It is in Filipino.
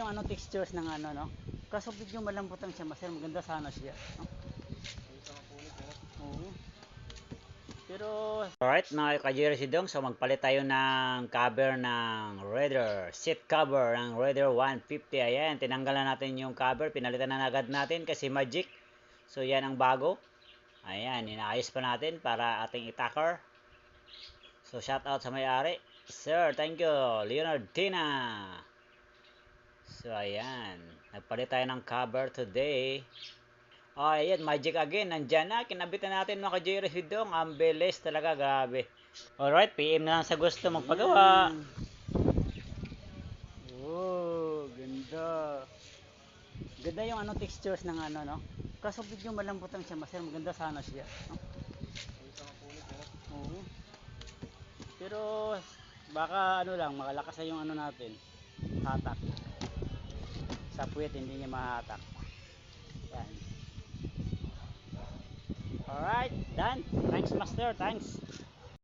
yung ano textures ng ano, no? Kaso medyo malambot lang siya, master. Maganda sana siya, no? Oo. Pero alright mga ka-Jerry Sidong, so magpalit tayo ng cover ng Raider, seat cover ng Raider 150. Ayan, tinanggalan natin yung cover, pinalitan na agad natin kasi magic. So yan ang bago. Ayan, inaayos pa natin para ating itakar. So shout out sa may-ari. Sir, thank you, Leonard Tina. So ayan, nagpalit tayo ng cover today. Oh, ayan, magic again. Nandyan na. Kinabitan natin mga ka-Jerry Sidong. Ang bilis talaga. Grabe. Alright, PM na lang sa gusto magpagawa. Oh, ganda. Ganda yung ano textures ng ano, no? Kaso medyo malambot lang siya, master. Maganda sana siya, no? Oo. Pero baka ano lang, makalakas na yung ano natin. Hatak. Sa puwet hindi niya mahatak. Yan. Alright, done. Thanks master, thanks.